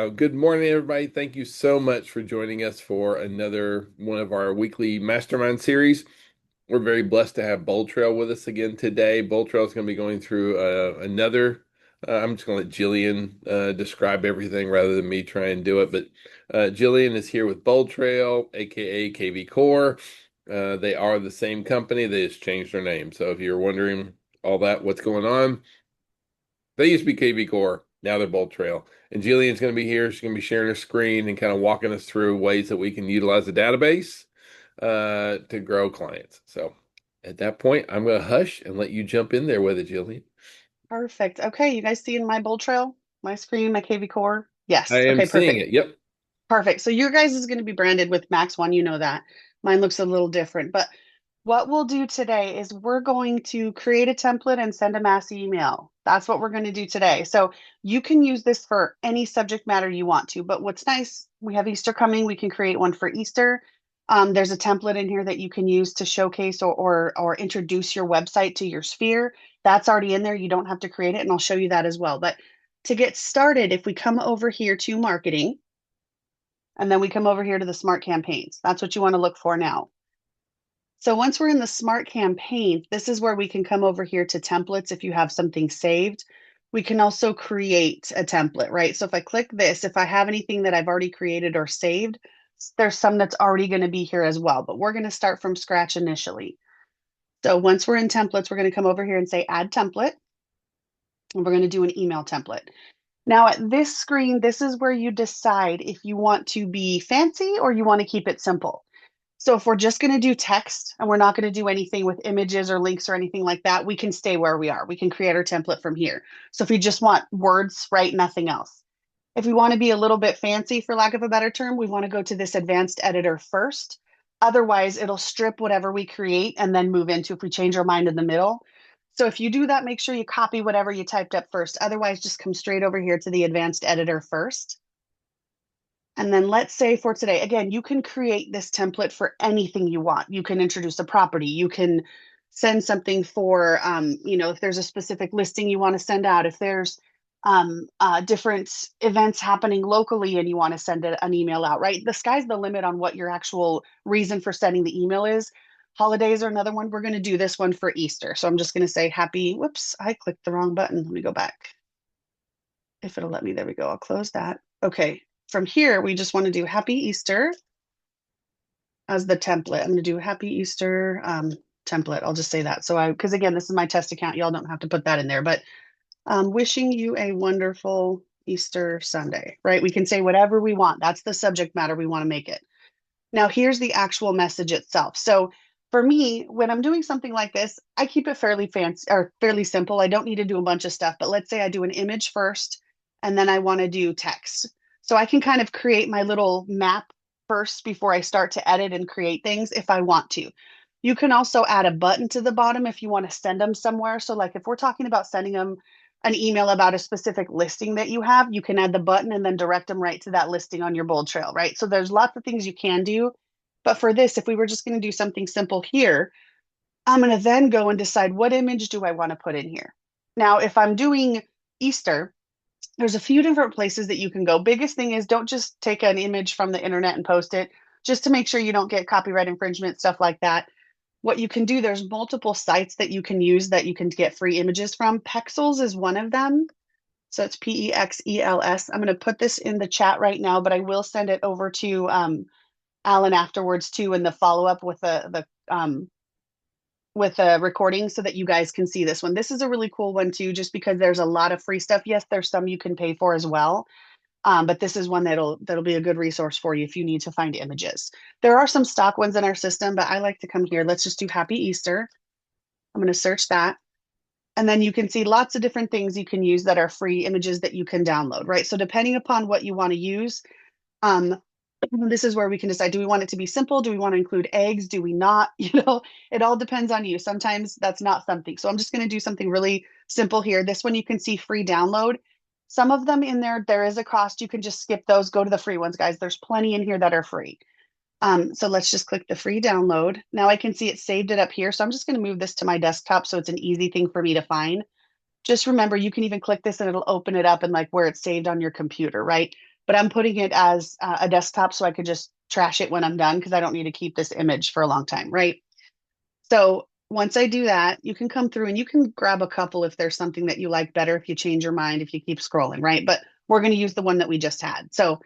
Good morning, everybody. Thank you so much for joining us for another one of our weekly mastermind series. We're very blessed to have BoldTrail with us again today. BoldTrail is going to be going through another. I'm just going to let Jillian describe everything rather than me try and do it. But Jillian is here with BoldTrail, aka KV Core. They are the same company. They just changed their name. So if you're wondering all that, what's going on, they used to be KV Core. Now they're BoldTrail. And Jillian's going to be here. She's going to be sharing her screen and kind of walking us through ways that we can utilize the database to grow clients. So at that point, I'm going to hush and let you jump in there with it, Jillian. Perfect. Okay, you guys seeing my BoldTrail, my screen, my KV core? I Yes. am Okay, seeing perfect. it. Yep. Perfect. So your guys is going to be branded with Max One, you know that. Mine looks a little different, but what we'll do today is we're going to create a template and send a mass email. That's what we're going to do today. So you can use this for any subject matter you want to, but what's nice, we have Easter coming, we can create one for Easter. There's a template in here that you can use to showcase or introduce your website to your sphere. That's already in there. You don't have to create it, and I'll show you that as well. But to get started, if we come over here to marketing, and then we come over here to the smart campaigns, that's what you want to look for now. So once we're in the smart campaign, this is where we can come over here to templates if you have something saved. We can also create a template, right? So if I click this, if I have anything that I've already created or saved, there's some that's already going to be here as well, but we're going to start from scratch initially. So once we're in templates, we're going to come over here and say add template, and we're going to do an email template. Now at this screen, this is where you decide if you want to be fancy or you want to keep it simple. So if we're just going to do text and we're not going to do anything with images or links or anything like that, we can stay where we are. We can create our template from here. So if you just want words, right, nothing else. If we want to be a little bit fancy, for lack of a better term, we want to go to this advanced editor first. Otherwise, it'll strip whatever we create and then move into if we change our mind in the middle. So if you do that, make sure you copy whatever you typed up first. Otherwise, just come straight over here to the advanced editor first. And then let's say for today, again, you can create this template for anything you want. You can introduce a property. You can send something for, if there's a specific listing you want to send out, if there's different events happening locally and you want to send an email out, right? The sky's the limit on what your actual reason for sending the email is. Holidays are another one. We're going to do this one for Easter. So I'm just going to say happy, whoops, I clicked the wrong button. Let me go back. If it'll let me, there we go. I'll close that. Okay. From here, we just want to do Happy Easter as the template. I'm going to do Happy Easter template. I'll just say that. Because again, this is my test account. Y'all don't have to put that in there, but wishing you a wonderful Easter Sunday, right? We can say whatever we want. That's the subject matter we want to make it. Now, here's the actual message itself. So for me, when I'm doing something like this, I keep it fairly fancy or fairly simple. I don't need to do a bunch of stuff, but let's say I do an image first and then I want to do text. So I can kind of create my little map first before I start to edit and create things if I want to. You can also add a button to the bottom if you want to send them somewhere. So like if we're talking about sending them an email about a specific listing that you have, you can add the button and then direct them right to that listing on your BoldTrail, right? So there's lots of things you can do. But for this, if we were just going to do something simple here, I'm going to then go and decide what image do I want to put in here. Now, if I'm doing Easter, there's a few different places that you can go. Biggest thing is don't just take an image from the internet and post it, just to make sure you don't get copyright infringement, stuff like that. What you can do, there's multiple sites that you can use that you can get free images from. Pexels is one of them. So it's Pexels. I'm going to put this in the chat right now, but I will send it over to Alan afterwards too in the follow up with a recording so that you guys can see this one. This is a really cool one too, just because there's a lot of free stuff. Yes, there's some you can pay for as well. But this is one that'll be a good resource for you if you need to find images. There are some stock ones in our system, but I like to come here. Let's just do Happy Easter. I'm going to search that. And then you can see lots of different things you can use that are free images that you can download, right? So depending upon what you want to use, um, this is where we can decide, do we want it to be simple? Do we want to include eggs? Do we not? It all depends on you. Sometimes that's not something. So I'm just going to do something really simple here. This one you can see free download. Some of them in there is a cost. You can just skip those, go to the free ones, guys. There's plenty in here that are free. So let's just click the free download. Now I can see it saved it up here. So I'm just going to move this to my desktop so it's an easy thing for me to find. Just remember, you can even click this and it'll open it up and like where it's saved on your computer, right? but I'm putting it as a desktop so I could just trash it when I'm done because I don't need to keep this image for a long time, right? So once I do that, you can come through and you can grab a couple if there's something that you like better, if you change your mind, if you keep scrolling, right? But we're going to use the one that we just had. So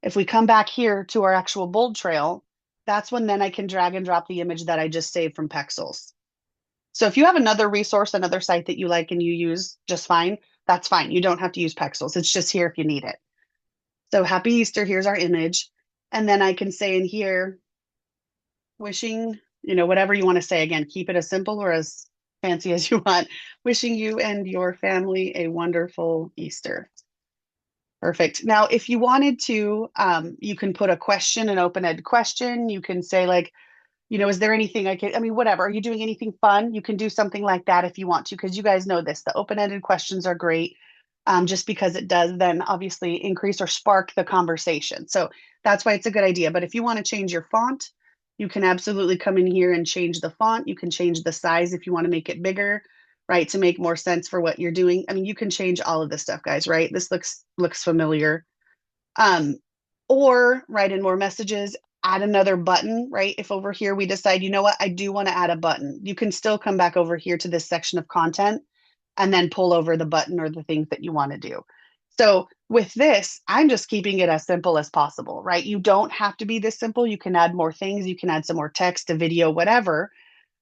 if we come back here to our actual BoldTrail, that's when then I can drag and drop the image that I just saved from Pexels. So if you have another resource, another site that you like and you use just fine, that's fine. You don't have to use Pexels. It's just here if you need it. So happy Easter, here's our image. And then I can say in here, wishing, whatever you want to say. Again, keep it as simple or as fancy as you want. Wishing you and your family a wonderful Easter. Perfect. Now, if you wanted to, you can put a question, an open-ended question. You can say like, is there anything I mean, whatever. Are you doing anything fun? You can do something like that if you want to, because you guys know this. The open-ended questions are great, just because it does then obviously increase or spark the conversation. So that's why it's a good idea. But if you want to change your font, you can absolutely come in here and change the font. You can change the size if you want to make it bigger, right? To make more sense for what you're doing. I mean, you can change all of this stuff, guys, right? This looks familiar. Um, or write in more messages, add another button, right? If over here we decide, you know what, I do want to add a button, you can still come back over here to this section of content and then pull over the button or the things that you want to do. So with this, I'm just keeping it as simple as possible, right? You don't have to be this simple. You can add more things. You can add some more text, a video, whatever.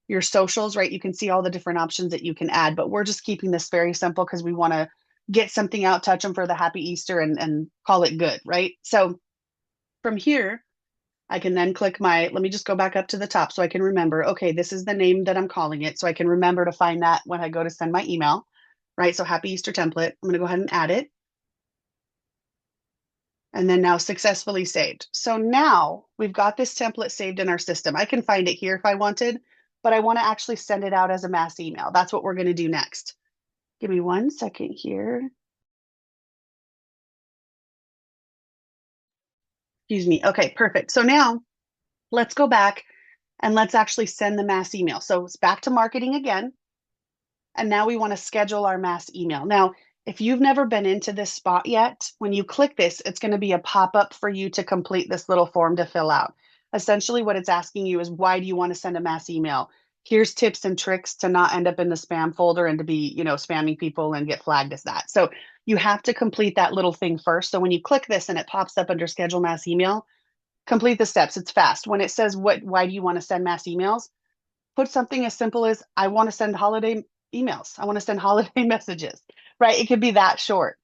Your socials, right? You can see all the different options that you can add, but we're just keeping this very simple because we want to get something out, touch them for the happy Easter and call it good, right? So from here, I can then click let me just go back up to the top so I can remember, okay, this is the name that I'm calling it. So I can remember to find that when I go to send my email, right? So happy Easter template. I'm going to go ahead and add it. And then now successfully saved. So now we've got this template saved in our system. I can find it here if I wanted, but I want to actually send it out as a mass email. That's what we're going to do next. Give me 1 second here. Excuse me. Okay, perfect. So now let's go back and let's actually send the mass email. So it's back to marketing again. And now we want to schedule our mass email. Now, if you've never been into this spot yet, when you click this, it's going to be a pop-up for you to complete this little form to fill out. Essentially, what it's asking you is, why do you want to send a mass email? Here's tips and tricks to not end up in the spam folder and to be, spamming people and get flagged as that. So you have to complete that little thing first. So when you click this and it pops up under schedule mass email, complete the steps. It's fast. When it says, why do you want to send mass emails? Put something as simple as, I want to send holiday emails. I want to send holiday messages, right? It could be that short.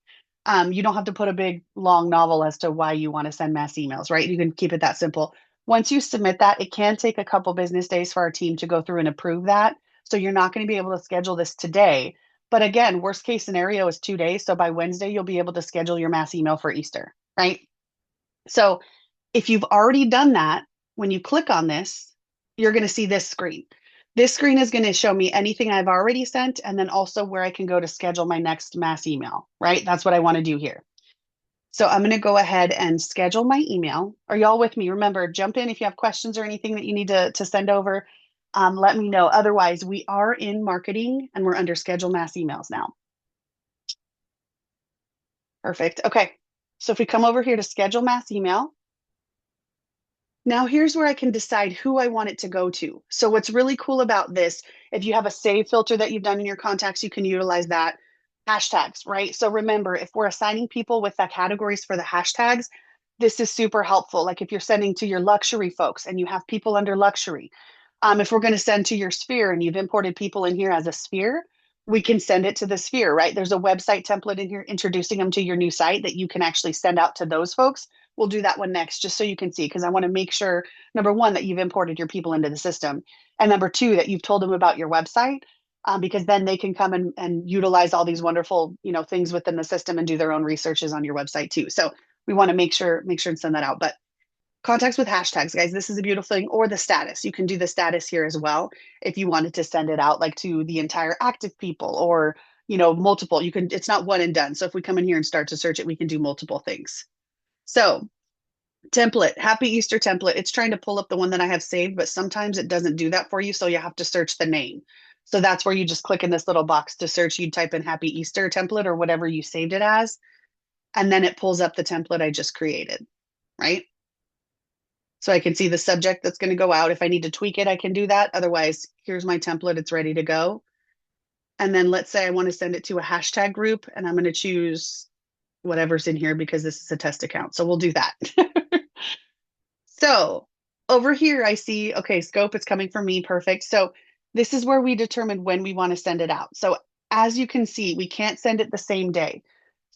You don't have to put a big long novel as to why you want to send mass emails, right? You can keep it that simple. Once you submit that, it can take a couple business days for our team to go through and approve that. So you're not going to be able to schedule this today. But again, worst case scenario is 2 days. So by Wednesday, you'll be able to schedule your mass email for Easter, right? So if you've already done that, when you click on this, you're going to see this screen. This screen is going to show me anything I've already sent and then also where I can go to schedule my next mass email, right? That's what I want to do here. So I'm going to go ahead and schedule my email. Are y'all with me? Remember, jump in if you have questions or anything that you need to send over. Let me know. Otherwise, we are in marketing and we're under schedule mass emails now. Perfect. Okay. So if we come over here to schedule mass email, now here's where I can decide who I want it to go to. So what's really cool about this, if you have a save filter that you've done in your contacts, you can utilize that. Hashtags, right? So remember, if we're assigning people with the categories for the hashtags, this is super helpful. Like if you're sending to your luxury folks and you have people under luxury, if we're going to send to your sphere and you've imported people in here as a sphere, we can send it to the sphere, right? There's a website template in here introducing them to your new site that you can actually send out to those folks. We'll do that one next, just so you can see, because I want to make sure, number one, that you've imported your people into the system. And number two, that you've told them about your website, because then they can come and utilize all these wonderful, things within the system and do their own researches on your website too. So we want to make sure and send that out. But contacts with hashtags, guys, this is a beautiful thing. Or the status. You can do the status here as well if you wanted to send it out like to the entire active people or, multiple. It's not one and done. So if we come in here and start to search it, we can do multiple things. So template, happy Easter template. It's trying to pull up the one that I have saved, but sometimes it doesn't do that for you. So you have to search the name. So that's where you just click in this little box to search. You type in happy Easter template or whatever you saved it as. And then it pulls up the template I just created, right? So I can see the subject that's going to go out. If I need to tweak it, I can do that. Otherwise, here's my template. It's ready to go. And then let's say I want to send it to a hashtag group and I'm going to choose whatever's in here because this is a test account. So we'll do that. So over here, I see, okay, scope is coming from me. Perfect. So this is where we determine when we want to send it out. So as you can see, we can't send it the same day.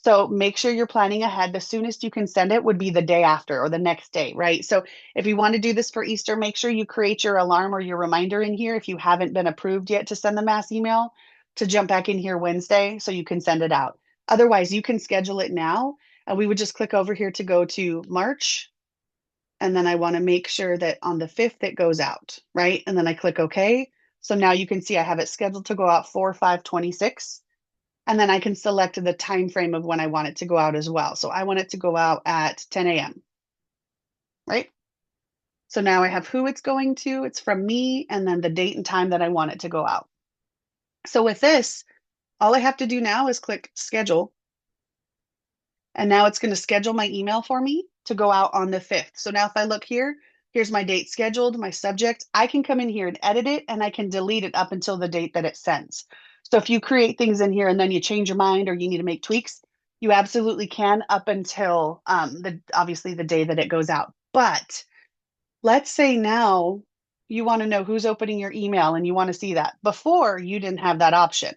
So make sure you're planning ahead. The soonest you can send it would be the day after or the next day, right? So if you want to do this for Easter, make sure you create your alarm or your reminder in here if you haven't been approved yet to send the mass email to jump back in here Wednesday so you can send it out. Otherwise, you can schedule it now. And we would just click over here to go to March, and then I want to make sure that on the 5th it goes out, right? And then I click OK. So now you can see I have it scheduled to go out 4/5/26. And then I can select the time frame of when I want it to go out as well. So I want it to go out at 10 a.m., right? So now I have who it's going to. It's from me, and then the date and time that I want it to go out. So with this, all I have to do now is click schedule. And now it's going to schedule my email for me to go out on the 5th. So now if I look here, here's my date scheduled, my subject. I can come in here and edit it and I can delete it up until the date that it sends. So if you create things in here and then you change your mind or you need to make tweaks, you absolutely can up until the obviously the day that it goes out. But let's say now you want to know who's opening your email and you want to see that. Before you didn't have that option.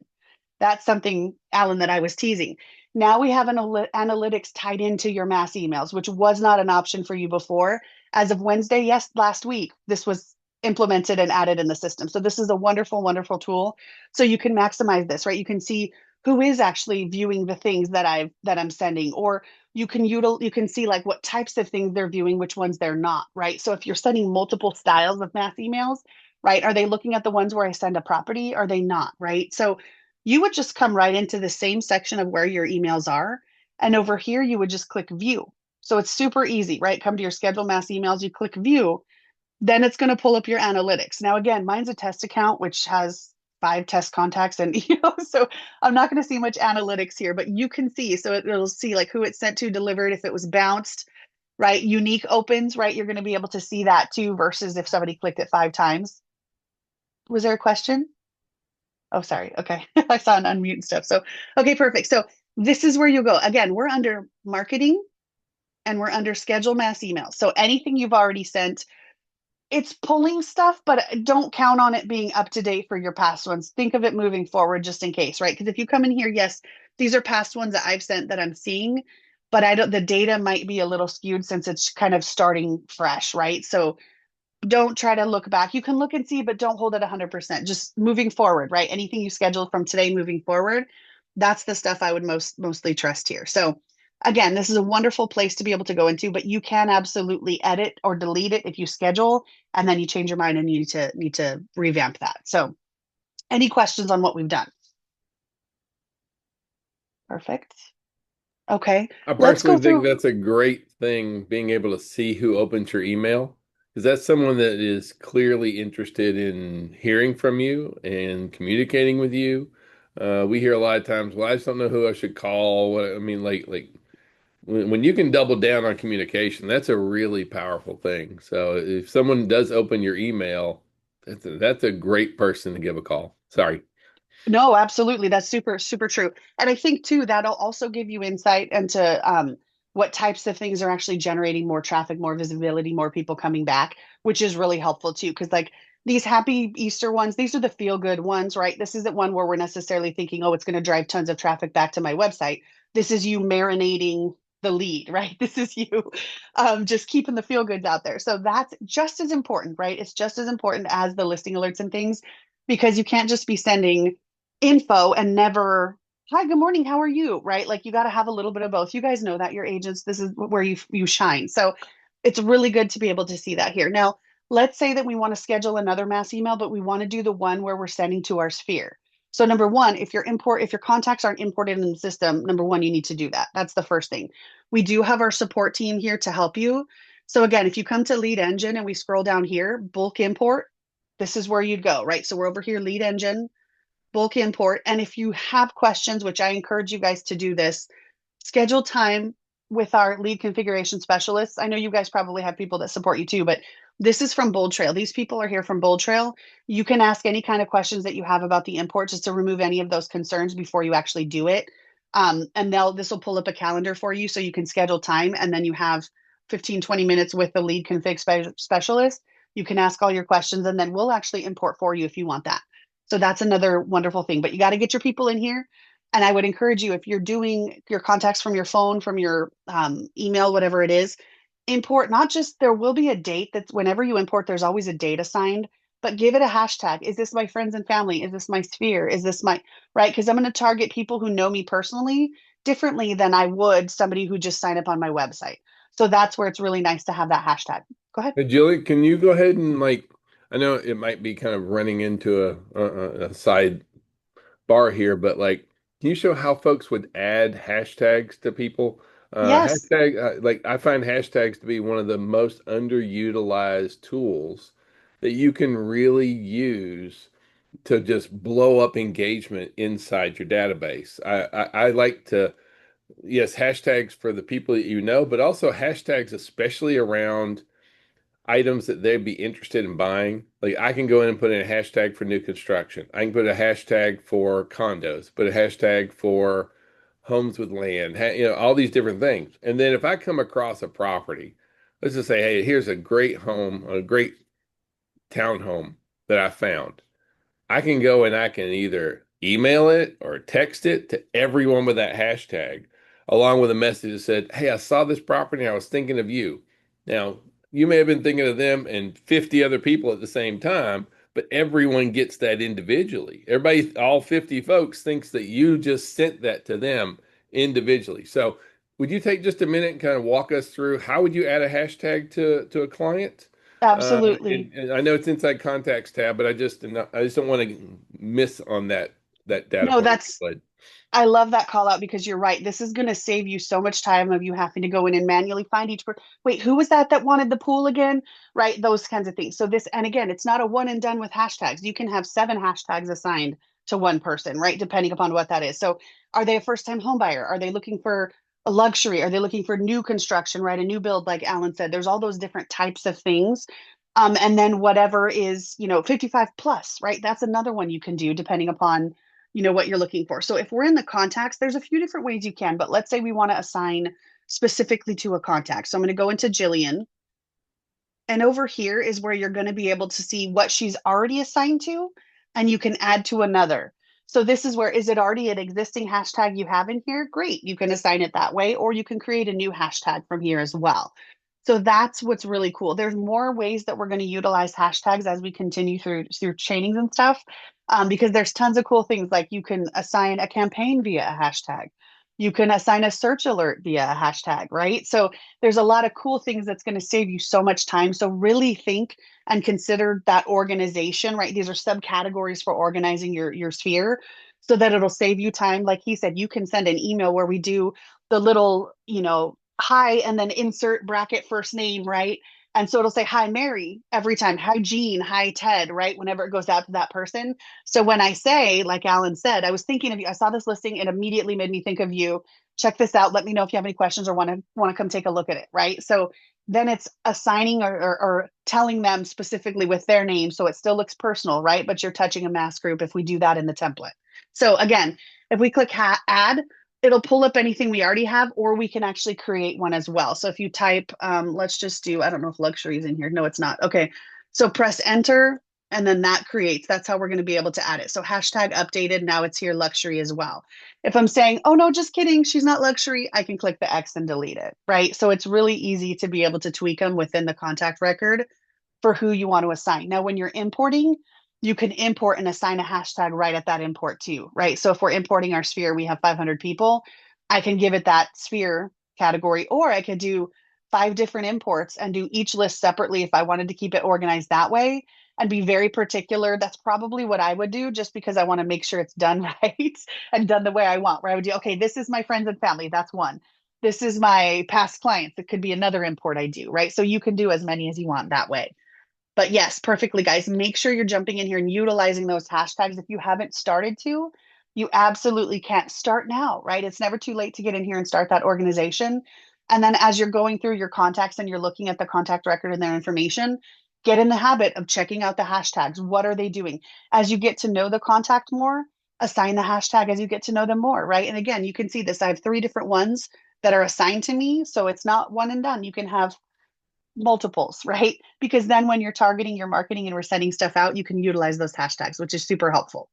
That's something, Alan, that I was teasing. Now we have an analytics tied into your mass emails, which was not an option for you before. As of Wednesday, yes, last week, this was implemented and added in the system. So this is a wonderful, wonderful tool. So you can maximize this, right? You can see who is actually viewing the things that I'm sending, or you can see like what types of things they're viewing, which ones they're not, right? So if you're sending multiple styles of mass emails, right? Are they looking at the ones where I send a property? Are they not, right? So you would just come right into the same section of where your emails are. And over here, you would just click view. So it's super easy, right? Come to your schedule mass emails, you click view, then it's going to pull up your analytics. Now, again, mine's a test account, which has 5 test contacts. And, so I'm not going to see much analytics here, but you can see. So it'll see like who it's sent to, delivered, if it was bounced, right? Unique opens, right? You're going to be able to see that too, versus if somebody clicked it 5 times. Was there a question? Oh, sorry. Okay. I saw an unmute stuff. So, okay, perfect. So this is where you go. Again, we're under marketing and we're under schedule mass emails. So anything you've already sent, it's pulling stuff, but don't count on it being up to date for your past ones. Think of it moving forward just in case, right? Because if you come in here, yes, these are past ones that I've sent that I'm seeing, but I don't, the data might be a little skewed since it's kind of starting fresh, right? So don't try to look back. You can look and see, but don't hold it 100%. Just moving forward, right? Anything you schedule from today moving forward, that's the stuff I would mostly trust here. So again, this is a wonderful place to be able to go into, but you can absolutely edit or delete it if you schedule and then you change your mind and you need to revamp that. So any questions on what we've done? Perfect. Okay. I Let's go personally think through. that's a great thing, being able to see who opens your email, because that's someone that is clearly interested in hearing from you and communicating with you. We hear a lot of times, well, I just don't know who I should call. I mean, like when you can double down on communication, that's a really powerful thing. So if someone does open your email, that's a great person to give a call. Sorry. No, absolutely. That's super, super true. And I think too, that'll also give you insight into what types of things are actually generating more traffic, more visibility, more people coming back, which is really helpful too. Because like these happy Easter ones, these are the feel good ones, right? This isn't one where we're necessarily thinking, oh, it's going to drive tons of traffic back to my website. This is you marinating the lead, right? This is you just keeping the feel goods out there. So that's just as important, right? It's just as important as the listing alerts and things because you can't just be sending info and never, hi, good morning, how are you, right? Like you got to have a little bit of both. You guys know that your agents, this is where you shine. So it's really good to be able to see that here. Now let's say that we want to schedule another mass email, but we want to do the one where we're sending to our sphere. So number one, if your contacts aren't imported in the system, number one, you need to do that. That's the first thing. We do have our support team here to help you. So again, if you come to lead engine and we scroll down here, bulk import, this is where you'd go, right? So we're over here, lead engine, bulk import. And if you have questions, which I encourage you guys to do this, schedule time with our lead configuration specialists. I know you guys probably have people that support you too, but this is from BoldTrail. These people are here from BoldTrail. You can ask any kind of questions that you have about the import just to remove any of those concerns before you actually do it. And this will pull up a calendar for you so you can schedule time and then you have 15, 20 minutes with the lead specialist. You can ask all your questions and then we'll actually import for you if you want that. So that's another wonderful thing. But you got to get your people in here. And I would encourage you, if you're doing your contacts from your phone, from your email, whatever it is, import not just there will be a date that's whenever you import, there's always a date assigned, but give it a hashtag. Is this my friends and family? Is this my sphere? Is this my right? Because I'm going to target people who know me personally differently than I would somebody who just signed up on my website. So that's where it's really nice to have that hashtag. Go ahead. Hey, Julie, can you go ahead and I know it might be kind of running into a side bar here, but can you show how folks would add hashtags to people? Yes, I find hashtags to be one of the most underutilized tools that you can really use to just blow up engagement inside your database. I like to, yes, hashtags for the people that you know, but also hashtags especially around items that they'd be interested in buying. Like I can go in and put in a hashtag for new construction. I can put a hashtag for condos, put a hashtag for homes with land, all these different things. And then if I come across a property, let's just say, hey, here's a great home, a great townhome that I found. I can go and I can either email it or text it to everyone with that hashtag, along with a message that said, "Hey, I saw this property and I was thinking of you." Now, you may have been thinking of them and 50 other people at the same time, but everyone gets that individually. Everybody, all 50 folks, thinks that you just sent that to them individually. So, would you take just a minute and kind of walk us through how would you add a hashtag to a client? absolutely. And I know it's inside contacts tab, but I just don't want to miss on that data No, point. that's But I love that call out because you're right. This is going to save you so much time of you having to go in and manually find each person. Wait, who was that wanted the pool again? Right? Those kinds of things. So this, and again, it's not a one and done with hashtags. You can have 7 hashtags assigned to one person, right? Depending upon what that is. So are they a first time home buyer? Are they looking for a luxury? Are they looking for new construction, right? A new build, like Alan said, there's all those different types of things. And then whatever is, 55 plus, right? That's another one you can do depending upon what you're looking for. So if we're in the contacts, there's a few different ways you can, but let's say we want to assign specifically to a contact. So I'm going to go into Jillian, and over here is where you're going to be able to see what she's already assigned to, and you can add to another. So this is where, is it already an existing hashtag you have in here? Great. You can assign it that way, or you can create a new hashtag from here as well. So that's what's really cool. There's more ways that we're going to utilize hashtags as we continue through trainings and stuff, because there's tons of cool things like you can assign a campaign via a hashtag. You can assign a search alert via a hashtag, right? So there's a lot of cool things that's going to save you so much time. So really think and consider that organization, right? These are subcategories for organizing your sphere so that it'll save you time. Like he said, you can send an email where we do the little, hi and then insert bracket first name, right? And so it'll say hi Mary every time, hi Jean, hi Ted, right? Whenever it goes out to that person. So when I say, like Alan said, I was thinking of you, I saw this listing, it immediately made me think of you. Check this out. Let me know if you have any questions or want to come take a look at it, right? So then it's assigning or telling them specifically with their name, so it still looks personal, right? But you're touching a mass group if we do that in the template. So again, if we click add, it'll pull up anything we already have, or we can actually create one as well. So if you type, let's just do, I don't know if luxury is in here. No, it's not. Okay. So press enter and then that creates, that's how we're going to be able to add it. So hashtag updated. Now it's here luxury as well. If I'm saying, oh no, just kidding, she's not luxury, I can click the X and delete it, right? So it's really easy to be able to tweak them within the contact record for who you want to assign. Now, when you're importing, you can import and assign a hashtag right at that import too, right? So if we're importing our sphere, we have 500 people, I can give it that sphere category, or I could do 5 different imports and do each list separately if I wanted to keep it organized that way and be very particular. That's probably what I would do just because I want to make sure it's done right and done the way I want, where I would do, okay, this is my friends and family. That's one. This is my past clients. It could be another import I do, right? So you can do as many as you want that way. But yes, perfectly, guys. Make sure you're jumping in here and utilizing those hashtags if you haven't started to. You absolutely can't start now, right? It's never too late to get in here and start that organization. And then as you're going through your contacts and you're looking at the contact record and their information, get in the habit of checking out the hashtags. What are they doing? As you get to know the contact more, assign the hashtag as you get to know them more, right? And again, you can see this. I have three different ones that are assigned to me. So it's not one and done. You can have multiples, right? Because then when you're targeting your marketing and we're sending stuff out, you can utilize those hashtags, which is super helpful.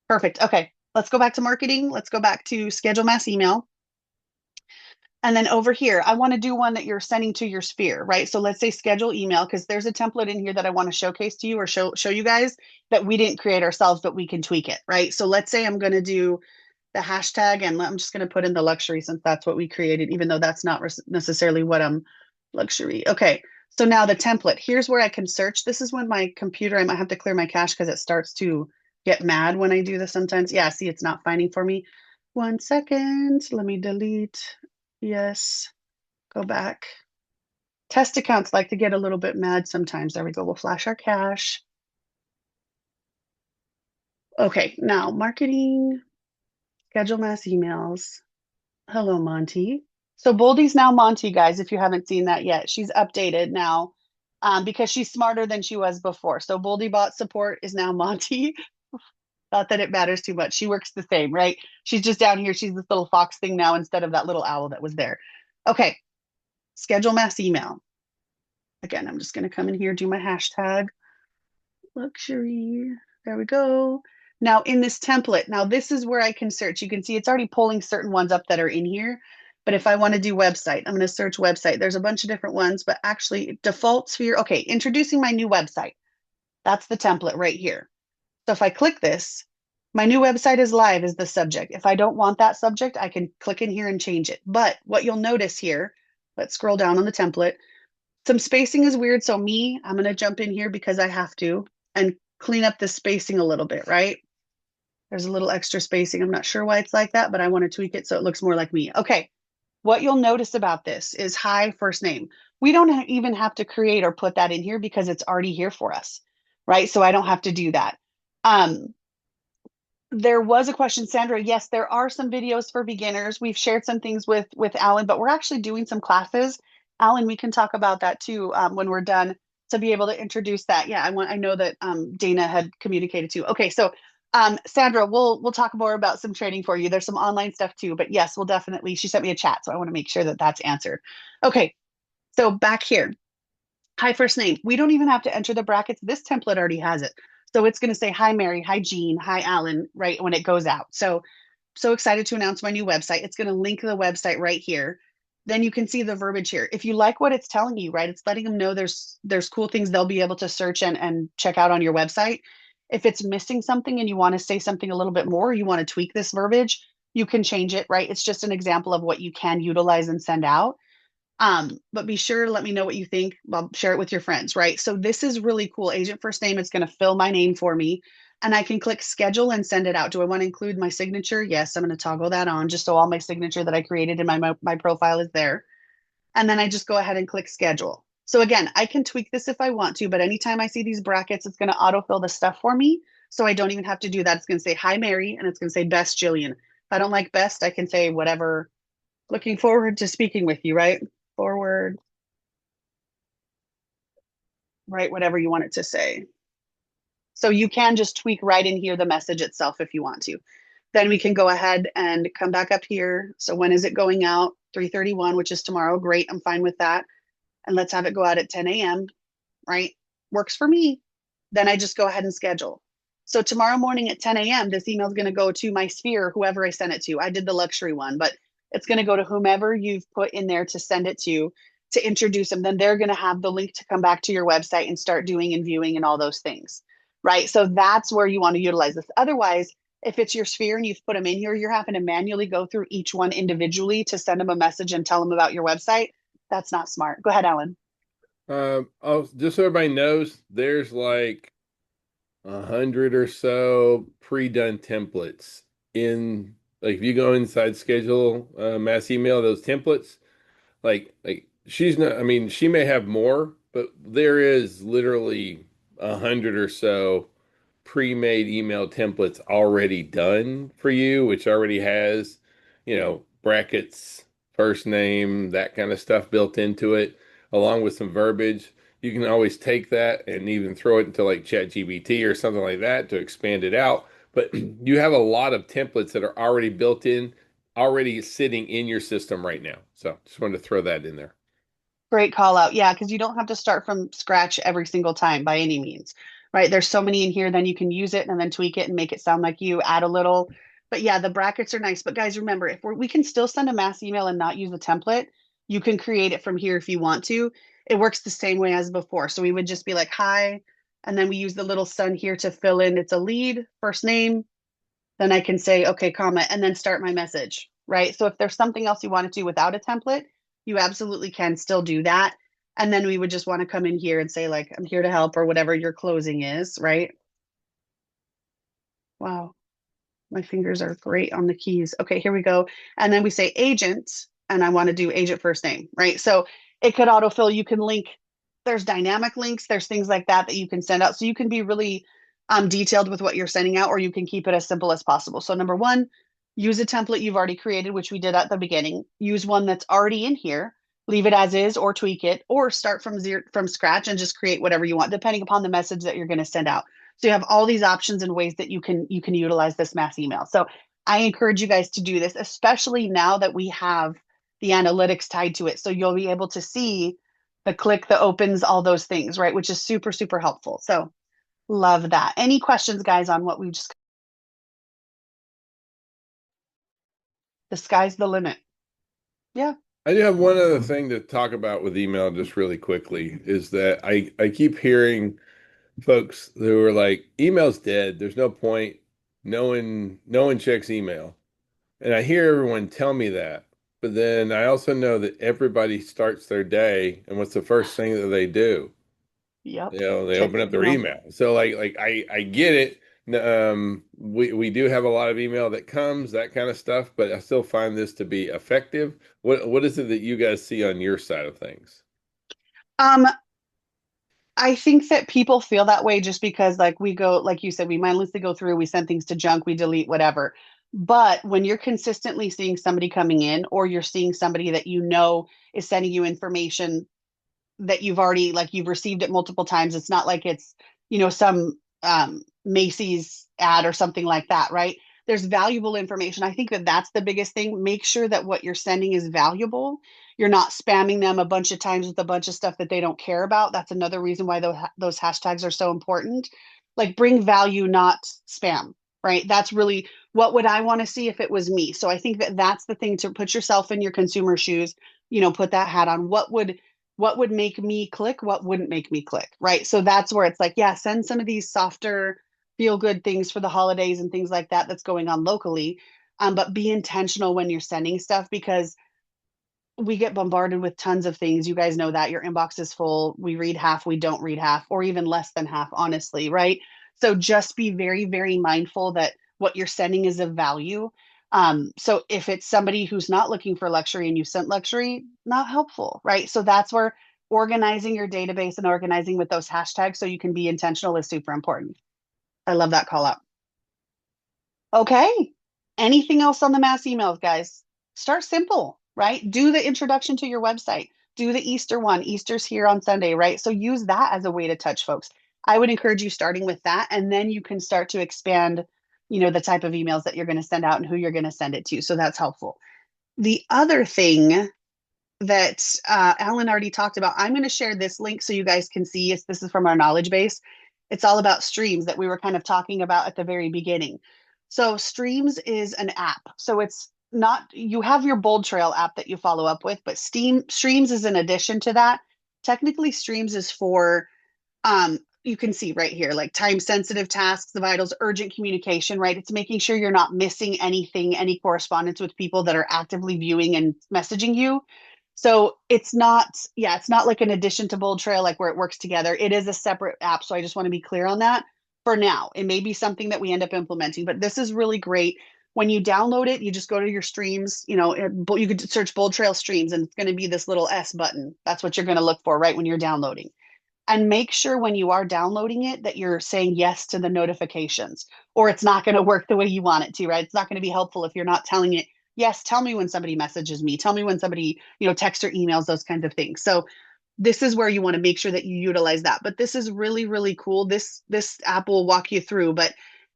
Perfect. Okay. Let's go back to marketing. Let's go back to schedule mass email. And then over here, I want to do one that you're sending to your sphere, right? So let's say schedule email, because there's a template in here that I want to showcase to you or show you guys that we didn't create ourselves, but we can tweak it, right? So let's say I'm going to do the hashtag and I'm just going to put in the luxury since that's what we created, even though that's not necessarily what I'm luxury. Okay. So now the template, here's where I can search. This is when my computer, I might have to clear my cache because it starts to get mad when I do this sometimes. Yeah, see, it's not finding for me. 1 second. Let me delete. Yes. Go back. Test accounts like to get a little bit mad sometimes. There we go. We'll flash our cache. Okay. Now marketing, schedule mass emails. Hello, Monty. So Boldy's now Monty, guys, if you haven't seen that yet. She's updated now because she's smarter than she was before. So Boldy bot support is now Monty. Not that it matters too much. She works the same, right? She's just down here. She's this little fox thing now instead of that little owl that was there. Okay, schedule mass email. Again, I'm just going to come in here, do my hashtag luxury. There we go. Now in this template, now this is where I can search. You can see it's already pulling certain ones up that are in here. But if I want to do website, I'm going to search website. There's a bunch of different ones, but actually default sphere. Okay, introducing my new website. That's the template right here. So if I click this, my new website is live is the subject. If I don't want that subject, I can click in here and change it. But what you'll notice here, let's scroll down on the template. Some spacing is weird. So I'm going to jump in here because I have to and clean up the spacing a little bit, right? There's a little extra spacing. I'm not sure why it's like that, but I want to tweak it so it looks more like me. Okay. What you'll notice about this is hi, first name. We don't even have to create or put that in here because it's already here for us, right? So I don't have to do that. Um, there was a question, Sandra. Yes, there are some videos for beginners. We've shared some things with Alan, but we're actually doing some classes. Alan, we can talk about that too when we're done to be able to introduce that. Yeah, I know that Dana had communicated too. Okay, so Sandra, we'll talk more about some training for you. There's some online stuff too, but yes, we'll definitely. She sent me a chat, so I want to make sure that that's answered. Okay, so back here. Hi, first name. We don't even have to enter the brackets. This template already has it. So it's going to say, hi, Mary, hi, Jean, hi, Alan, right when it goes out. So excited to announce my new website. It's going to link the website right here. Then you can see the verbiage here. If you like what it's telling you, right, it's letting them know there's cool things they'll be able to search and check out on your website. If it's missing something and you want to say something a little bit more, you want to tweak this verbiage, you can change it, right? It's just an example of what you can utilize and send out. But be sure to let me know what you think. Well, share it with your friends, right? So this is really cool. Agent first name, it's going to fill my name for me. And I can click schedule and send it out. Do I want to include my signature? Yes, I'm going to toggle that on just so all my signature that I created in my profile is there. And then I just go ahead and click schedule. So again, I can tweak this if I want to, but anytime I see these brackets, it's going to autofill the stuff for me. So I don't even have to do that. It's going to say, hi, Mary, and it's going to say best Jillian. If I don't like best, I can say whatever. Looking forward to speaking with you, right? Forward, write whatever you want it to say. So you can just tweak right in here the message itself if you want to. Then we can go ahead and come back up here. So when is it going out? 3:31, which is tomorrow. Great. I'm fine with that. And let's have it go out at 10 a.m. Right? Works for me. Then I just go ahead and schedule. So tomorrow morning at 10 a.m., this email is going to go to my sphere, whoever I sent it to. I did the luxury one, but it's going to go to whomever you've put in there to send it to introduce them. Then they're going to have the link to come back to your website and start doing and viewing and all those things. Right. So that's where you want to utilize this. Otherwise, if it's your sphere and you've put them in here, you're having to manually go through each one individually to send them a message and tell them about your website. That's not smart. Go ahead, Alan. Just so everybody knows, there's like 100 or so pre-done templates in, like if you go inside schedule mass email, those templates, like she's not, I mean, she may have more, but there is literally 100 or so pre-made email templates already done for you, which already has, brackets, first name, that kind of stuff built into it, along with some verbiage. You can always take that and even throw it into like ChatGPT or something like that to expand it out. But you have a lot of templates that are already built in, already sitting in your system right now. So just wanted to throw that in there. Great call out. Yeah, because you don't have to start from scratch every single time by any means, right? There's so many in here, then you can use it and then tweak it and make it sound like you, add a little. But yeah, the brackets are nice. But guys, remember, if we can still send a mass email and not use a template, you can create it from here if you want to. It works the same way as before. So we would just be like, hi, and then we use the little sun here to fill in it's a lead, first name, then I can say, okay, comment, and then start my message, right? So if there's something else you want to do without a template, you absolutely can still do that. And then we would just want to come in here and say, like, I'm here to help or whatever your closing is, right? Wow. My fingers are great on the keys. Okay, here we go. And then we say agent, and I want to do agent first name, right? So it could autofill. You can link, there's dynamic links, there's things like that that you can send out. So you can be really detailed with what you're sending out, or you can keep it as simple as possible. So, number one, use a template you've already created, which we did at the beginning. Use one that's already in here, leave it as is, or tweak it, or start from zero from scratch and just create whatever you want, depending upon the message that you're going to send out. So you have all these options and ways that you can utilize this mass email. So I encourage you guys to do this, especially now that we have the analytics tied to it. So you'll be able to see the click, the opens, all those things, right? Which is super, super helpful. So love that. Any questions, guys, on what we just, the sky's the limit. Yeah. I do have one other thing to talk about with email just really quickly is that I keep hearing folks who are like, email's dead. There's no point. No one checks email. And I hear everyone tell me that. But then I also know that everybody starts their day, and what's the first thing that they do? Yep. They Check open the up their email. email. So like I get it. We do have a lot of email that comes, that kind of stuff, but I still find this to be effective. What is it that you guys see on your side of things? Um, I think that people feel that way just because, like, we go, like you said, we mindlessly go through, we send things to junk, we delete whatever. But when you're consistently seeing somebody coming in, or you're seeing somebody that you know is sending you information that you've already, like, you've received it multiple times, it's not like it's, some Macy's ad or something like that, right? There's valuable information. I think that that's the biggest thing. Make sure that what you're sending is valuable. You're not spamming them a bunch of times with a bunch of stuff that they don't care about. That's another reason why those hashtags are so important. Like, bring value, not spam, right? That's really what would I want to see if it was me. So I think that that's the thing, to put yourself in your consumer shoes, put that hat on. What would make me click, what wouldn't make me click, right? So that's where it's like, yeah, send some of these softer feel good things for the holidays and things like that that's going on locally. But be intentional when you're sending stuff, because we get bombarded with tons of things. You guys know that your inbox is full. We read half, we don't read half, or even less than half, honestly, right? So just be very, very mindful that what you're sending is of value. So if it's somebody who's not looking for luxury and you sent luxury, not helpful, right? So that's where organizing your database and organizing with those hashtags so you can be intentional is super important. I love that call out. Okay. Anything else on the mass emails, guys? Start simple, right? Do the introduction to your website. Do the Easter one. Easter's here on Sunday, right? So use that as a way to touch folks. I would encourage you starting with that, and then you can start to expand, the type of emails that you're going to send out and who you're going to send it to. So that's helpful. The other thing that Alan already talked about. I'm going to share this link so you guys can see. This is from our knowledge base. It's all about streams that we were kind of talking about at the very beginning. So Streams is an app. So it's not, you have your BoldTrail app that you follow up with, but Streams is in addition to that. Technically, Streams is for you can see right here, like time sensitive tasks, the vitals, urgent communication, right? It's making sure you're not missing anything, any correspondence with people that are actively viewing and messaging you. So it's not, yeah, it's not like an addition to BoldTrail, like where it works together. It is a separate app. So I just want to be clear on that for now. It may be something that we end up implementing, but this is really great. When you download it, you just go to your streams, you could search BoldTrail streams and it's going to be this little S button. That's what you're going to look for right when you're downloading. And make sure when you are downloading it that you're saying yes to the notifications, or it's not going to work the way you want it to, right? It's not going to be helpful if you're not telling it, yes, tell me when somebody messages me, tell me when somebody, texts or emails, those kinds of things. So this is where you want to make sure that you utilize that. But this is really, really cool. This app will walk you through, but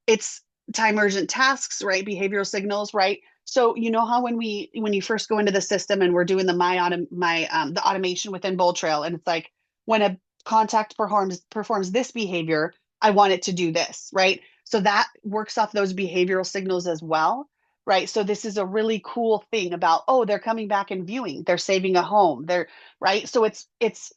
it's time urgent tasks, right? Behavioral signals, right? So you know how when you first go into the system and we're doing the automation within BoldTrail, and it's like when a contact performs this behavior, I want it to do this, right? So that works off those behavioral signals as well, right? So this is a really cool thing about, oh, they're coming back and viewing, they're saving a home, they're right. So it's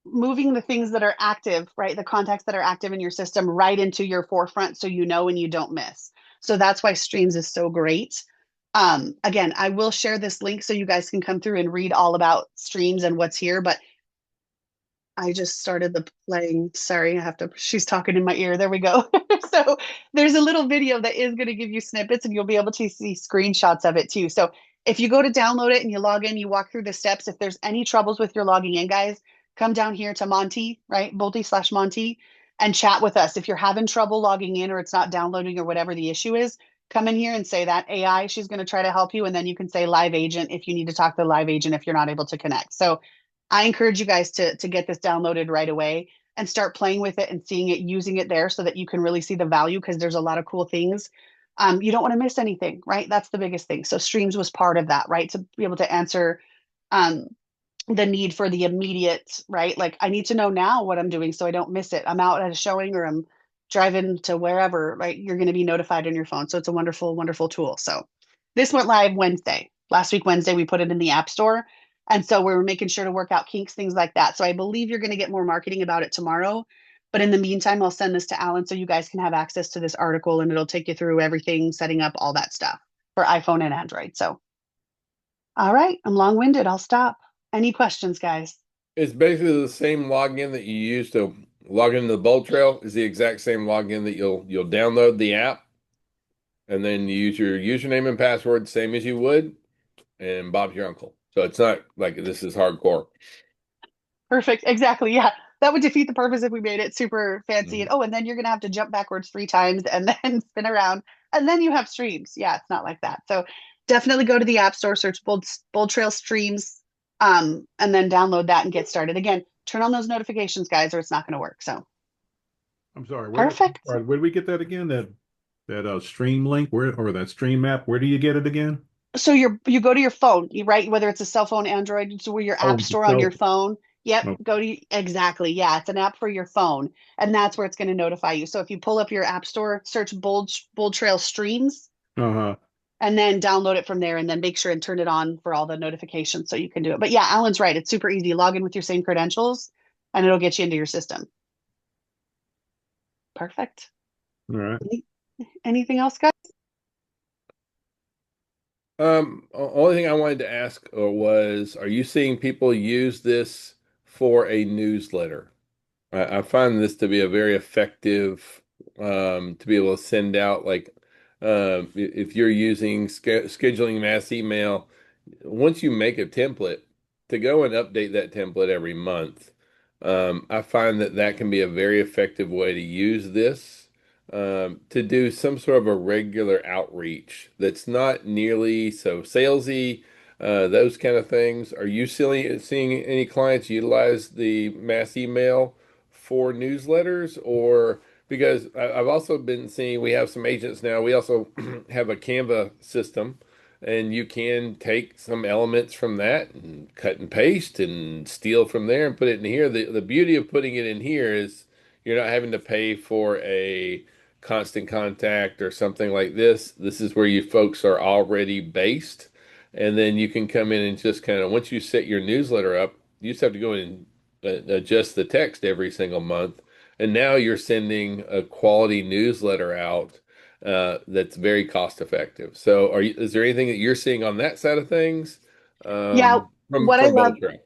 moving the things that are active, right? The contacts that are active in your system right into your forefront so you know and you don't miss. So that's why Streams is so great. Again, I will share this link so you guys can come through and read all about Streams and what's here. But I just started the playing. Sorry, I have to. She's talking in my ear. There we go. So there's a little video that is going to give you snippets, and you'll be able to see screenshots of it too. So if you go to download it and you log in, you walk through the steps. If there's any troubles with your logging in, guys, come down here to Monty, right? Bolty/Monty, and chat with us. If you're having trouble logging in or it's not downloading or whatever the issue is, come in here and say that AI. She's going to try to help you, and then you can say live agent if you need to talk to the live agent if you're not able to connect. So I encourage you guys to get this downloaded right away and start playing with it and seeing it, using it there so that you can really see the value because there's a lot of cool things. You don't want to miss anything, right? That's the biggest thing. So Streams was part of that, right? To be able to answer um, the need for the immediate, right? Like I need to know now what I'm doing so I don't miss it. I'm out at a showing or I'm driving to wherever, right? You're going to be notified on your phone. So it's a wonderful, wonderful tool. So this went live Wednesday. Last week, Wednesday, we put it in the App Store. And so we're making sure to work out kinks, things like that. So I believe you're going to get more marketing about it tomorrow. But in the meantime, I'll send this to Alan so you guys can have access to this article and it'll take you through everything, setting up all that stuff for iPhone and Android. So, all right, I'm long winded. I'll stop. Any questions, guys? It's basically the same login that you use to log into the Bold Trail is the exact same login that you'll download the app and then you use your username and password same as you would, and Bob's your uncle. So it's not like this is hardcore. Perfect. Exactly. Yeah. That would defeat the purpose if we made it super fancy. And Mhm. oh, and then you're going to have to jump backwards 3 times and then spin around. And then you have streams. Yeah, it's not like that. So definitely go to the App Store, search Bold Trail Streams, and then download that and get started. Again, turn on those notifications, guys, or it's not going to work. So I'm sorry, perfect. where did we get that again? That stream link, where, or that stream map, where do you get it again? So you go to your phone, you right, whether it's a cell phone, Android, so where your app Oh, store on your so phone. Yep, oh, go to exactly. Yeah, it's an app for your phone, and that's where it's going to notify you. So if you pull up your app store, search Bold Trail Streams, uh-huh. and then download it from there, and then make sure and turn it on for all the notifications so you can do it. But yeah, Alan's right. It's super easy. Log in with your same credentials, and it'll get you into your system. Perfect. All right. Any, anything else, guys? Only thing I wanted to ask was, are you seeing people use this for a newsletter? I find this to be a very effective to be able to send out like if you're using scheduling mass email, once you make a template, to go and update that template every month, I find that that can be a very effective way to use this to do some sort of a regular outreach that's not nearly so salesy, those kind of things. Are you seeing any clients utilize the mass email for newsletters, or because I've also been seeing we have some agents now, we also have a Canva system and you can take some elements from that and cut and paste and steal from there and put it in here. The beauty of putting it in here is you're not having to pay for a constant contact or something like this. This is where you folks are already based. And then you can come in and just kind of, once you set your newsletter up, you just have to go in and adjust the text every single month. And now you're sending a quality newsletter out that's very cost effective. So, is there anything that you're seeing on that side of things Yeah, from what I love BoldTrail?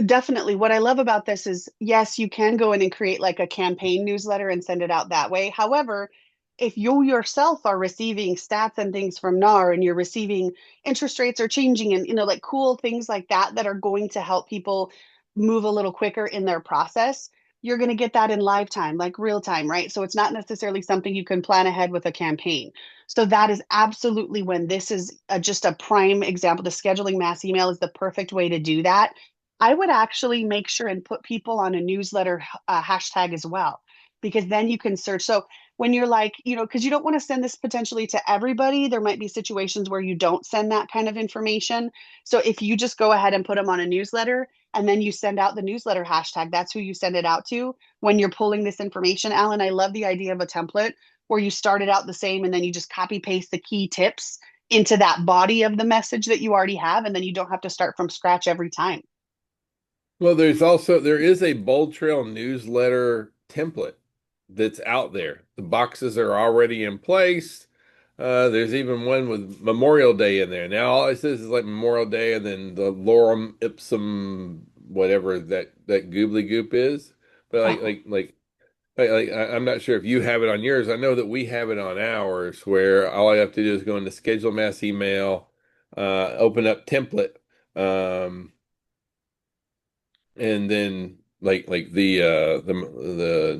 definitely. What I love about this is, yes, you can go in and create like a campaign newsletter and send it out that way. However, if you yourself are receiving stats and things from NAR and you're receiving interest rates are changing and like cool things like that that are going to help people move a little quicker in their process, you're going to get that in live time, like real time, right? So it's not necessarily something you can plan ahead with a campaign. So that is absolutely when this is just a prime example. The scheduling mass email is the perfect way to do that. I would actually make sure and put people on a newsletter hashtag as well, because then you can search. So when you're like, because you don't want to send this potentially to everybody, there might be situations where you don't send that kind of information. So if you just go ahead and put them on a newsletter, and then you send out the newsletter hashtag, that's who you send it out to when you're pulling this information. Alan, I love the idea of a template where you start it out the same and then you just copy paste the key tips into that body of the message that you already have, and then you don't have to start from scratch every time. Well, there is a Bold Trail newsletter template that's out there. The boxes are already in place. There's even one with Memorial Day in there. Now all it says is like Memorial Day and then the lorem ipsum, whatever that goobly goop is. But Oh, I'm not sure if you have it on yours. I know that we have it on ours, where all I have to do is go into schedule mass email, open up template, um, and then the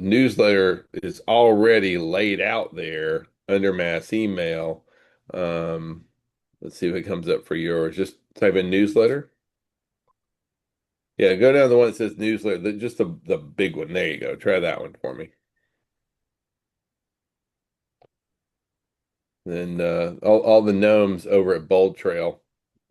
newsletter is already laid out there under mass email. Um, let's see if it comes up for yours. Just type in newsletter. Yeah, go down to the one that says newsletter, just the big one. There you go. Try that one for me. Then all the gnomes over at Bold Trail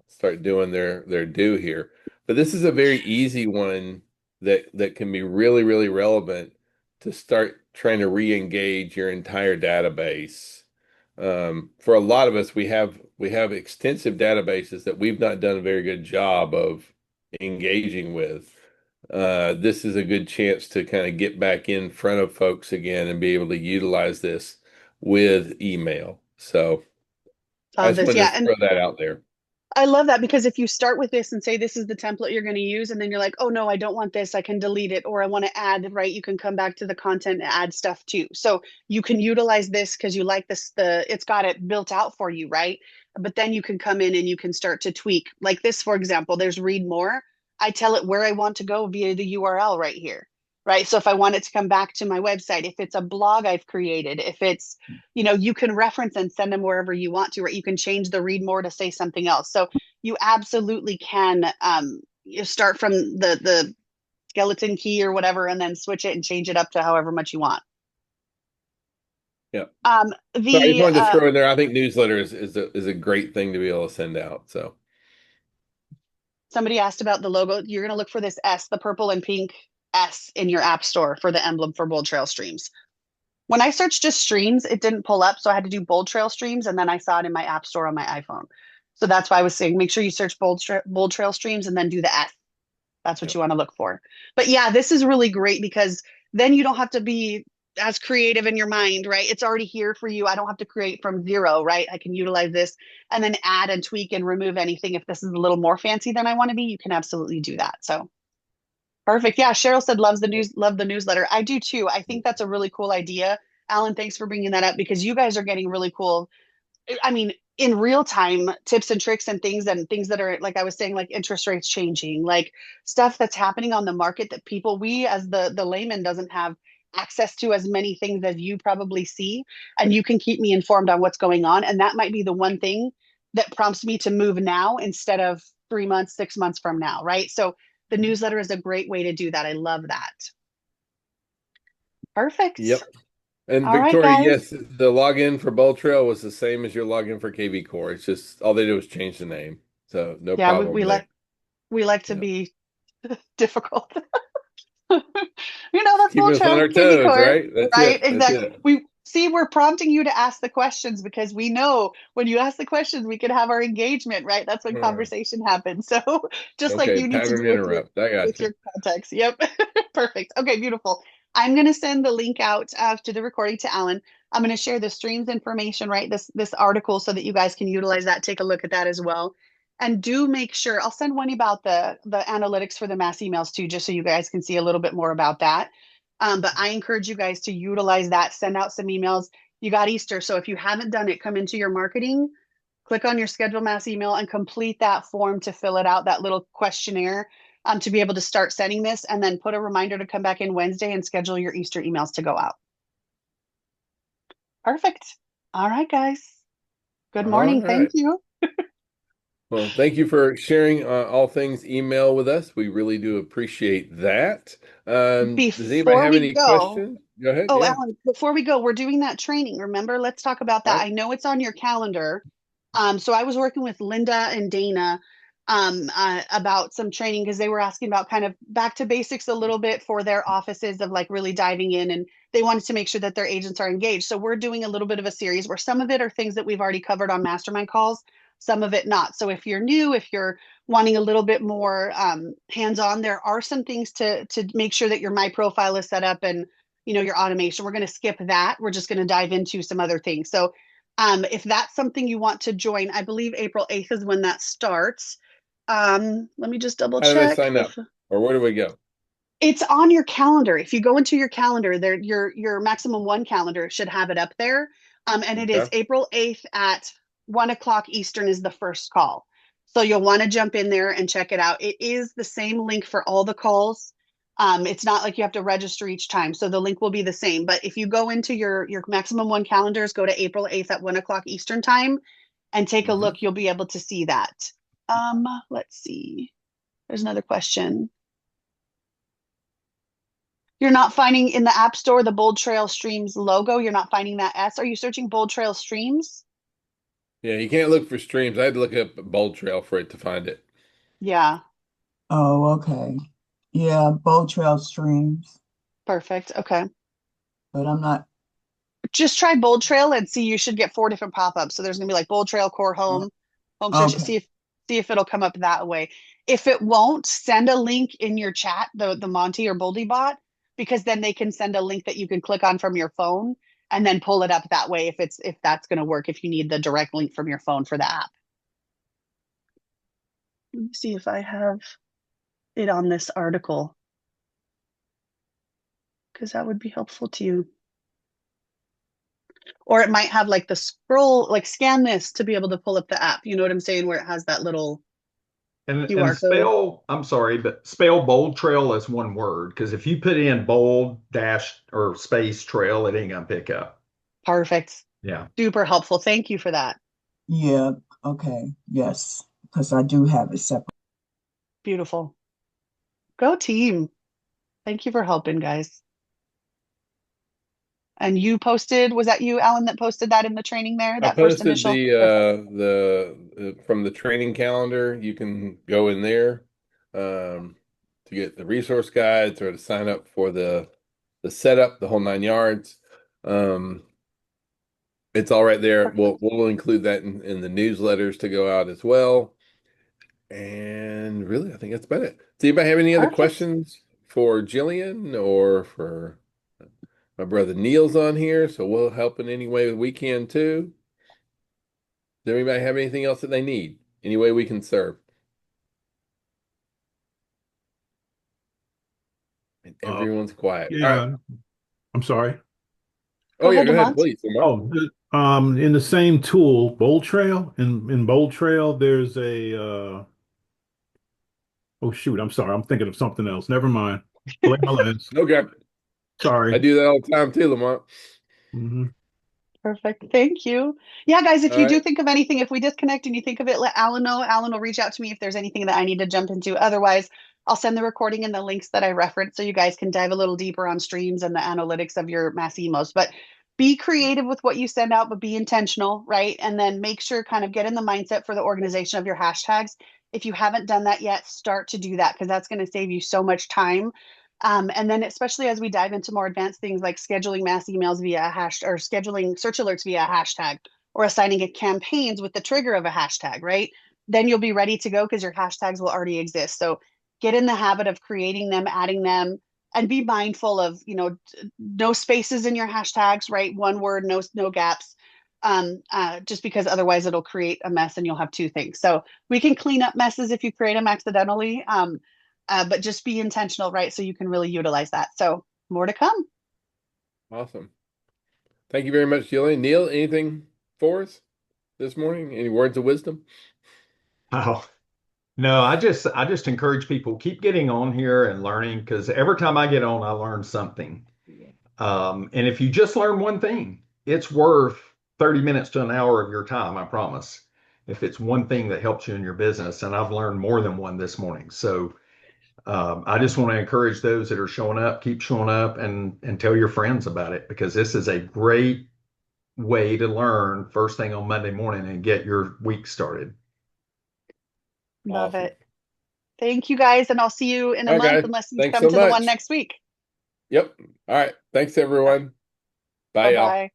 start doing their due here. But this is a very easy one that can be really, really relevant to start trying to re-engage your entire database. For a lot of us, we have extensive databases that we've not done a very good job of engaging with. This is a good chance to kind of get back in front of folks again and be able to utilize this with email. So I love just this. wanted Yeah. to And throw that out there. I love that, because if you start with this and say this is the template you're going to use, and then you're like, oh no, I don't want this, I can delete it, or I want to add, right? You can come back to the content and add stuff too. So you can utilize this because you like this, it's got it built out for you, right? But then you can come in and you can start to tweak. Like this, for example, there's read more. I tell it where I want to go via the URL right here. Right. So if I want it to come back to my website, if it's a blog I've created, if it's, you can reference and send them wherever you want to, right? You can change the read more to say something else. So you absolutely can you start from the skeleton key or whatever, and then switch it and change it up to however much you want. Yeah. So I just The wanted to throw in there. I think newsletter is a great thing to be able to send out. So Somebody asked about the logo. You're going to look for this S, the purple and pink S in your app store for the emblem for Bold Trail Streams. When I searched just streams, it didn't pull up, so I had to do Bold Trail Streams, and then I saw it in my app store on my iPhone. So that's why I was saying make sure you search Bold Trail Streams and then do the S. That's what yeah. you want to look for. But yeah, this is really great because then you don't have to be as creative in your mind, right? It's already here for you. I don't have to create from zero, right? I can utilize this and then add and tweak and remove anything. If this is a little more fancy than I want to be, you can absolutely do that. So perfect. Yeah, Cheryl said love the newsletter. I do too. I think that's a really cool idea. Alan, thanks for bringing that up, because you guys are getting really cool, I mean, in real time tips and tricks and things that are, like I was saying, like interest rates changing, like stuff that's happening on the market that we as the layman doesn't have access to as many things as you probably see. And you can keep me informed on what's going on. And that might be the one thing that prompts me to move now instead of 3 months, 6 months from now, right? So the newsletter is a great way to do that. I love that. Perfect. Yep. And All right, Victoria, guys. yes, the login for Bold Trail was the same as your login for KV Core. It's just all they did was change the name. So no Yeah, problem there. we like to Yeah. be difficult. That's Keeping Bold us on Trail, our KB toes, Core, right? That's right? it. That's Exactly. it. We're prompting you to ask the questions because we know when you ask the questions, we can have our engagement, right? That's when All right. conversation happens. So just like Okay, you need to pattern do with your interrupt. I got you. context. Yep. Perfect. Okay, beautiful. I'm going to send the link out to the recording to Alan. I'm going to share the streams information, right? This article so that you guys can utilize that, take a look at that as well. And do make sure I'll send one about the analytics for the mass emails too, just so you guys can see a little bit more about that. But I encourage you guys to utilize that, send out some emails. You got Easter. So if you haven't done it, come into your marketing, click on your schedule mass email and complete that form to fill it out, that little questionnaire. to be able to start sending this, and then put a reminder to come back in Wednesday and schedule your Easter emails to go out. Perfect. All right, guys. Good All morning. Thank right. you. Well, thank you for sharing all things email with us. We really do appreciate that. Does anybody Before have we any go, questions? Go ahead. oh, Yeah. Alan, before we go, we're doing that training. Remember, let's talk about All that. right. I know it's on your calendar. So I was working with Linda and Dana about some training because they were asking about kind of back to basics a little bit for their offices of like really diving in, and they wanted to make sure that their agents are engaged. So we're doing a little bit of a series where some of it are things that we've already covered on mastermind calls, some of it not. So if you're new, if you're wanting a little bit more hands-on, there are some things to make sure that your my profile is set up and your automation. We're going to skip that. We're just going to dive into some other things. So if that's something you want to join, I believe April 8th is when that starts. Let me just double How do they check sign if up? Or where do we go? it's on your calendar. If you go into your calendar, there your maximum one calendar should have it up there. And it is Okay. April 8th at 1 o'clock Eastern is the first call. So you'll want to jump in there and check it out. It is the same link for all the calls. It's not like you have to register each time. So the link will be the same. But if you go into your maximum one calendars, go to April 8th at 1 o'clock Eastern time and take a Hmm. look, you'll be able to see that. Let's see. There's another question. You're not finding in the App Store the BoldTrail Streams logo. You're not finding that S. Are you searching BoldTrail Streams? Yeah, you can't look for streams. I had to look up Bold Trail for it to find it. Yeah, Oh, okay. Yeah, BoldTrail streams, perfect. Okay. but I'm not. Just try BoldTrail and see. You should get four different pop-ups. So there's gonna be like BoldTrail Core uh, Home, Home Search. Okay. See if it'll come up that way. If it won't, send a link in your chat, the Monty or Boldy bot, because then they can send a link that you can click on from your phone and then pull it up that way if that's gonna work, if you need the direct link from your phone for the app. Let me see if I have it on this article because that would be helpful to you. Or it might have like the scroll, like scan this to be able to pull up the app. You know what I'm saying? Where it has that little And QR code. spell, I'm sorry, but spell Bold Trail as one word, because if you put in bold dash or space trail, it ain't gonna pick up. Perfect. Yeah. Super helpful. Thank you for that. Yeah, okay. Yes, because I do have it separate. Beautiful. Go team. Thank you for helping, guys. And you posted, was that you, Alan, that posted that in the training there? I That first posted initial? Perfect. the from the training calendar. You can go in there to get the resource guides or to sign up for the setup, the whole 9 yards. Um, it's all right there. We'll Perfect. we'll include that in the newsletters to go out as well. And really, I think that's about it. Does anybody have any other Perfect. questions for Jillian or for my brother Neil's on here? So we'll help in any way we can too. Does anybody have anything else that they need? Any way we can serve? And Uh, everyone's quiet. All right. yeah, I'm sorry. Go Oh yeah, ahead, go ahead, Demont. please, Lamar. Oh, in the same tool, BoldTrail, in BoldTrail, there's a oh shoot, I'm sorry, I'm thinking of something else. Never mind. Blame my lens. Okay. I Sorry. do that all the time too, Lamar. Hmm. Perfect. Thank you. Yeah, guys, if All you right. do think of anything, if we disconnect and you think of it, let Alan know. Alan will reach out to me if there's anything that I need to jump into. Otherwise, I'll send the recording and the links that I referenced so you guys can dive a little deeper on streams and the analytics of your mass emos. But be creative with what you send out, but be intentional, right? And then make sure kind of get in the mindset for the organization of your hashtags. If you haven't done that yet, start to do that because that's going to save you so much time. And then especially as we dive into more advanced things like scheduling mass emails via a hashtag or scheduling search alerts via a hashtag or assigning a campaigns with the trigger of a hashtag, right? Then you'll be ready to go because your hashtags will already exist. So get in the habit of creating them, adding them, and be mindful of, no spaces in your hashtags, right? One word, no gaps. Just because otherwise it'll create a mess and you'll have two things. So we can clean up messes if you create them accidentally. But just be intentional, right? So you can really utilize that. So more to come. Awesome. Thank you very much, Jillian. Neil, anything for us this morning? Any words of wisdom? Oh, No, I just encourage people keep getting on here and learning because every time I get on, I learn something. And if you just learn one thing, it's worth 30 minutes to an hour of your time, I promise. If it's one thing that helps you in your business, and I've learned more than one this morning. So I just want to encourage those that are showing up, keep showing up and tell your friends about it because this is a great way to learn first thing on Monday morning and get your week started. Love Awesome. it. Thank you guys, and I'll see you in a All right, month guys. unless you Thanks come so to the one much. next week. Yep. All right. Thanks, everyone. Bye, y'all. Bye-bye.